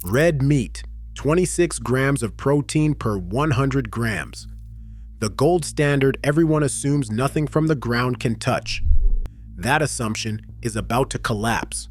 Red meat, 26 grams of protein per 100 grams. The gold standard everyone assumes nothing from the ground can touch. That assumption is about to collapse.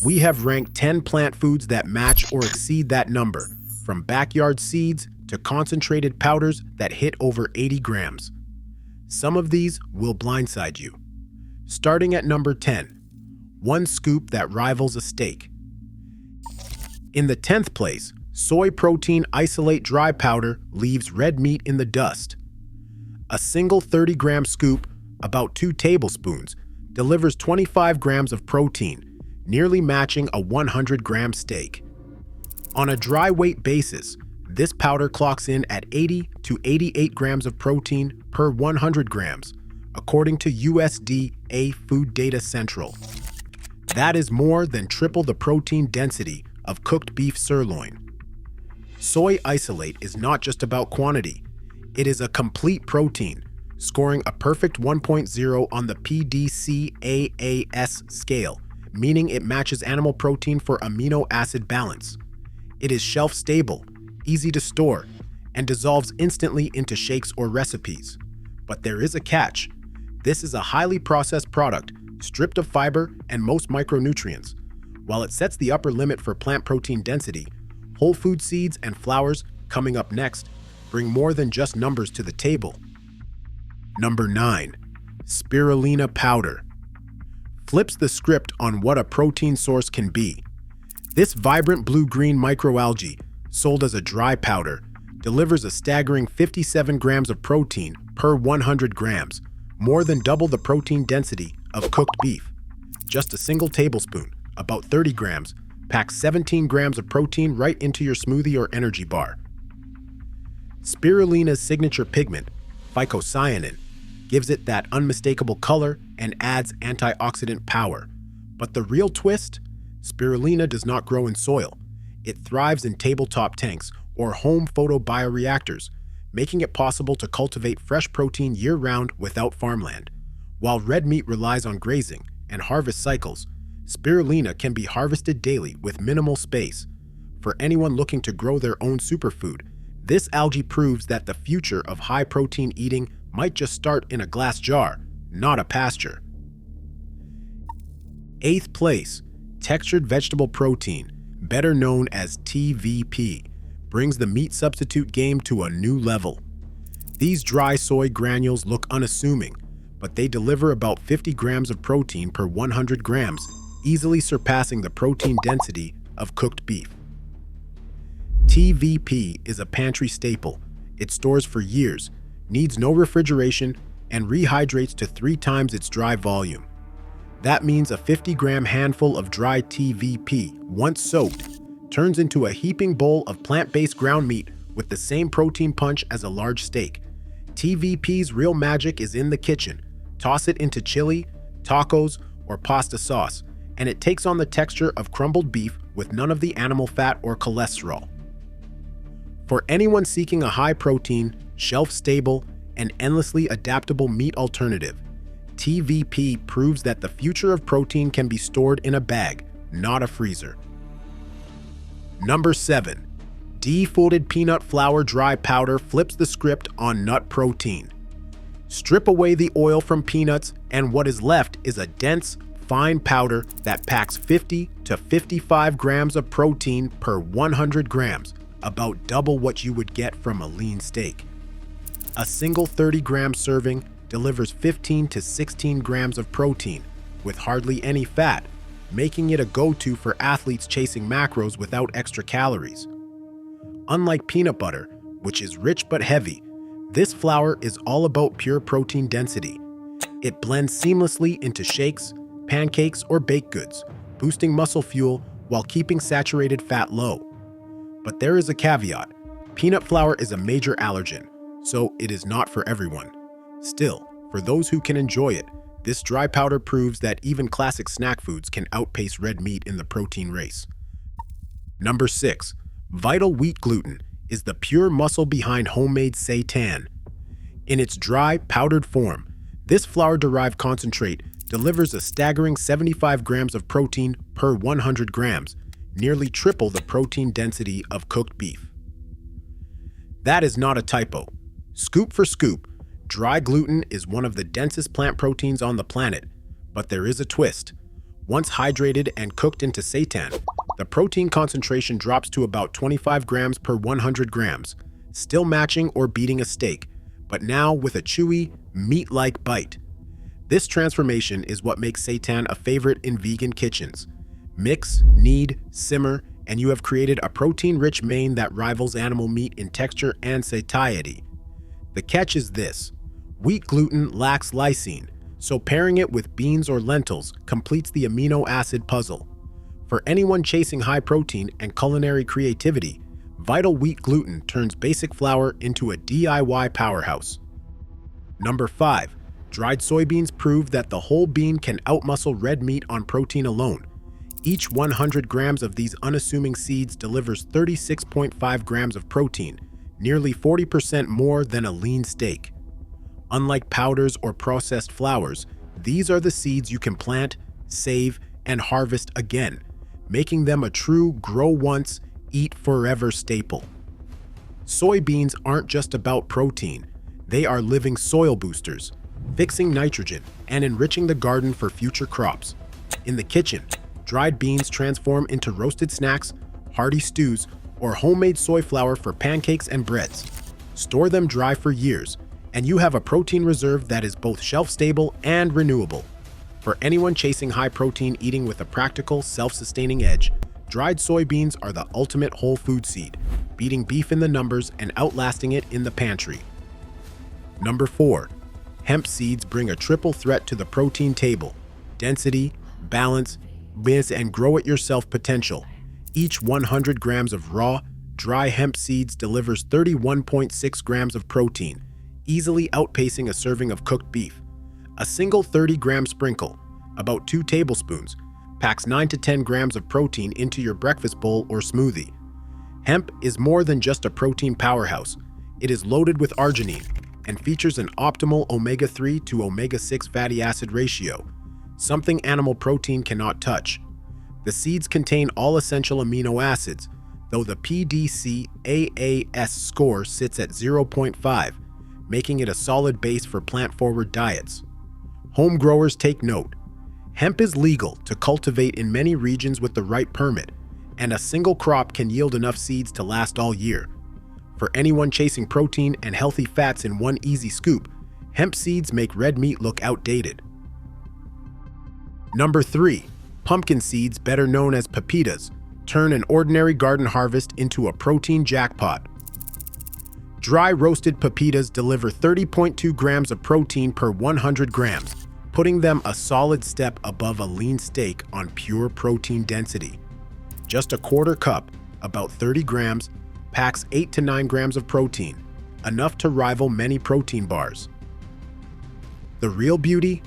We have ranked 10 plant foods that match or exceed that number, from backyard seeds to concentrated powders that hit over 80 grams. Some of these will blindside you. Starting at number 10, one scoop that rivals a steak. In the 10th place, soy protein isolate dry powder leaves red meat in the dust. A single 30-gram scoop, about 2 tablespoons, delivers 25 grams of protein, nearly matching a 100-gram steak. On a dry weight basis, this powder clocks in at 80 to 88 grams of protein per 100 grams, according to USDA Food Data Central. That is more than triple the protein density of cooked beef sirloin. Soy isolate is not just about quantity. It is a complete protein, scoring a perfect 1.0 on the PDCAAS scale, meaning it matches animal protein for amino acid balance. It is shelf-stable, easy to store, and dissolves instantly into shakes or recipes. But there is a catch. This is a highly processed product, stripped of fiber and most micronutrients. While it sets the upper limit for plant protein density, whole food seeds and flours, coming up next, bring more than just numbers to the table. Number 9. Spirulina powder. Flips the script on what a protein source can be. This vibrant blue-green microalgae, sold as a dry powder, delivers a staggering 57 grams of protein per 100 grams, more than double the protein density of cooked beef. Just a single tablespoon, about 30 grams, packs 17 grams of protein right into your smoothie or energy bar. Spirulina's signature pigment, phycocyanin, gives it that unmistakable color and adds antioxidant power. But the real twist? Spirulina does not grow in soil. It thrives in tabletop tanks or home photobioreactors, making it possible to cultivate fresh protein year-round without farmland. While red meat relies on grazing and harvest cycles, spirulina can be harvested daily with minimal space. For anyone looking to grow their own superfood, this algae proves that the future of high-protein eating might just start in a glass jar, not a pasture. 8th place, textured vegetable protein, better known as TVP, brings the meat substitute game to a new level. These dry soy granules look unassuming, but they deliver about 50 grams of protein per 100 grams, easily surpassing the protein density of cooked beef. TVP is a pantry staple. It stores for years, needs no refrigeration, and rehydrates to 3 times its dry volume. That means a 50-gram handful of dry TVP, once soaked, turns into a heaping bowl of plant-based ground meat with the same protein punch as a large steak. TVP's real magic is in the kitchen. Toss it into chili, tacos, or pasta sauce, and it takes on the texture of crumbled beef with none of the animal fat or cholesterol. For anyone seeking a high-protein, shelf-stable, and endlessly adaptable meat alternative, TVP proves that the future of protein can be stored in a bag, not a freezer. Number 7. Defolded peanut flour dry powder flips the script on nut protein. Strip away the oil from peanuts, and what is left is a dense, fine powder that packs 50 to 55 grams of protein per 100 grams, about double what you would get from a lean steak. A single 30-gram serving delivers 15 to 16 grams of protein, with hardly any fat, making it a go-to for athletes chasing macros without extra calories. Unlike peanut butter, which is rich but heavy, this flour is all about pure protein density. It blends seamlessly into shakes, pancakes, or baked goods, boosting muscle fuel while keeping saturated fat low. But there is a caveat. Peanut flour is a major allergen, so it is not for everyone. Still, for those who can enjoy it, this dry powder proves that even classic snack foods can outpace red meat in the protein race. Number 6. Vital wheat gluten is the pure muscle behind homemade seitan. In its dry, powdered form, this flour-derived concentrate delivers a staggering 75 grams of protein per 100 grams, nearly triple the protein density of cooked beef. That is not a typo. Scoop for scoop, dry gluten is one of the densest plant proteins on the planet, but there is a twist. Once hydrated and cooked into seitan, the protein concentration drops to about 25 grams per 100 grams, still matching or beating a steak, but now with a chewy, meat-like bite. This transformation is what makes seitan a favorite in vegan kitchens. Mix, knead, simmer, and you have created a protein-rich main that rivals animal meat in texture and satiety. The catch is this: wheat gluten lacks lysine, so pairing it with beans or lentils completes the amino acid puzzle. For anyone chasing high protein and culinary creativity, Vital Wheat Gluten turns basic flour into a DIY powerhouse. Number 5. Dried soybeans prove that the whole bean can outmuscle red meat on protein alone. Each 100 grams of these unassuming seeds delivers 36.5 grams of protein, nearly 40% more than a lean steak. Unlike powders or processed flours, these are the seeds you can plant, save, and harvest again, making them a true grow once, eat forever staple. Soybeans aren't just about protein, they are living soil boosters, fixing nitrogen and enriching the garden for future crops. In the kitchen, dried beans transform into roasted snacks, hearty stews, or homemade soy flour for pancakes and breads. Store them dry for years, and you have a protein reserve that is both shelf-stable and renewable. For anyone chasing high-protein eating with a practical, self-sustaining edge, dried soybeans are the ultimate whole food seed, beating beef in the numbers and outlasting it in the pantry. Number 4. Hemp seeds bring a triple threat to the protein table: density, balance, and grow-it-yourself potential. Each 100 grams of raw, dry hemp seeds delivers 31.6 grams of protein, easily outpacing a serving of cooked beef. A single 30-gram sprinkle, about 2 tablespoons, packs 9 to 10 grams of protein into your breakfast bowl or smoothie. Hemp is more than just a protein powerhouse. It is loaded with arginine and features an optimal omega-3 to omega-6 fatty acid ratio, something animal protein cannot touch. The seeds contain all essential amino acids, though the PDCAAS score sits at 0.5, making it a solid base for plant-forward diets. Home growers take note. Hemp is legal to cultivate in many regions with the right permit, and a single crop can yield enough seeds to last all year. For anyone chasing protein and healthy fats in one easy scoop, hemp seeds make red meat look outdated. Number 3. Pumpkin seeds, better known as pepitas, turn an ordinary garden harvest into a protein jackpot. Dry roasted pepitas deliver 30.2 grams of protein per 100 grams, putting them a solid step above a lean steak on pure protein density. Just a quarter cup, about 30 grams, packs 8 to 9 grams of protein, enough to rival many protein bars. The real beauty?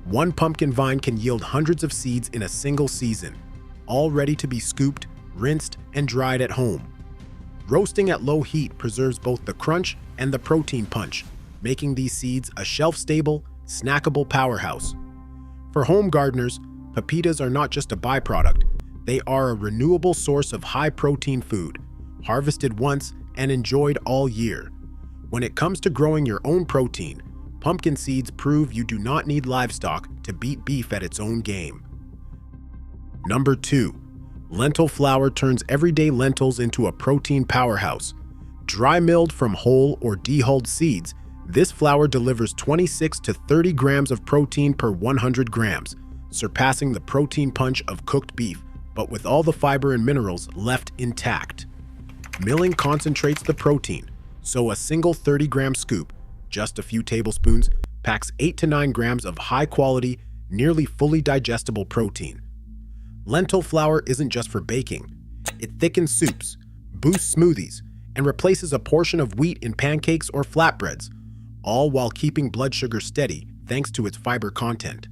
One pumpkin vine can yield hundreds of seeds in a single season, all ready to be scooped, rinsed, and dried at home. Roasting at low heat preserves both the crunch and the protein punch, making these seeds a shelf-stable, snackable powerhouse. For home gardeners, pepitas are not just a byproduct, they are a renewable source of high-protein food, harvested once and enjoyed all year. When it comes to growing your own protein, pumpkin seeds prove you do not need livestock to beat beef at its own game. Number 2. Lentil flour turns everyday lentils into a protein powerhouse. Dry milled from whole or dehulled seeds, this flour delivers 26 to 30 grams of protein per 100 grams, surpassing the protein punch of cooked beef, but with all the fiber and minerals left intact. Milling concentrates the protein, so a single 30-gram scoop, just a few tablespoons, packs 8 to 9 grams of high-quality, nearly fully digestible protein. Lentil flour isn't just for baking. It thickens soups, boosts smoothies, and replaces a portion of wheat in pancakes or flatbreads, all while keeping blood sugar steady thanks to its fiber content.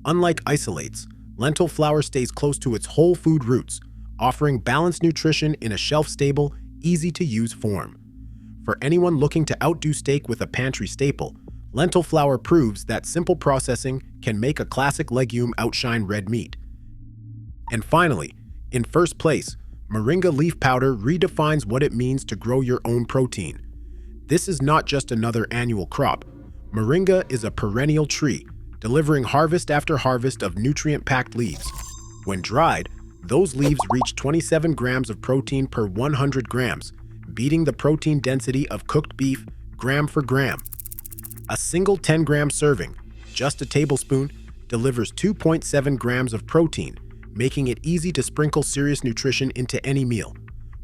Unlike isolates, lentil flour stays close to its whole food roots, offering balanced nutrition in a shelf-stable, easy-to-use form. For anyone looking to outdo steak with a pantry staple, lentil flour proves that simple processing can make a classic legume outshine red meat. And finally, In first place, moringa leaf powder redefines what it means to grow your own protein. This is not just another annual crop. Moringa is a perennial tree, delivering harvest after harvest of nutrient-packed leaves. When dried, those leaves reach 27 grams of protein per 100 grams, beating the protein density of cooked beef gram for gram. A single 10-gram serving, just a tablespoon, delivers 2.7 grams of protein, making it easy to sprinkle serious nutrition into any meal.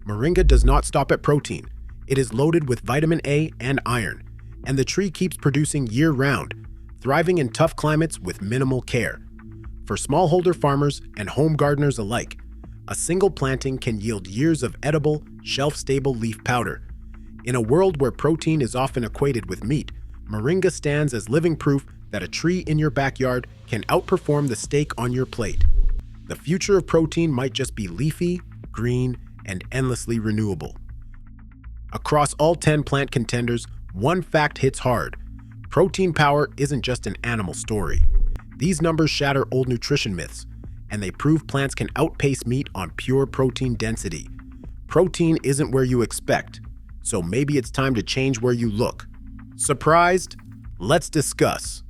Moringa does not stop at protein. It is loaded with vitamin A and iron, and the tree keeps producing year-round, thriving in tough climates with minimal care. For smallholder farmers and home gardeners alike, a single planting can yield years of edible, shelf-stable leaf powder. In a world where protein is often equated with meat, moringa stands as living proof that a tree in your backyard can outperform the steak on your plate. The future of protein might just be leafy, green, and endlessly renewable. Across all 10 plant contenders, one fact hits hard. Protein power isn't just an animal story. These numbers shatter old nutrition myths, and they prove plants can outpace meat on pure protein density. Protein isn't where you expect, so maybe it's time to change where you look. Surprised? Let's discuss.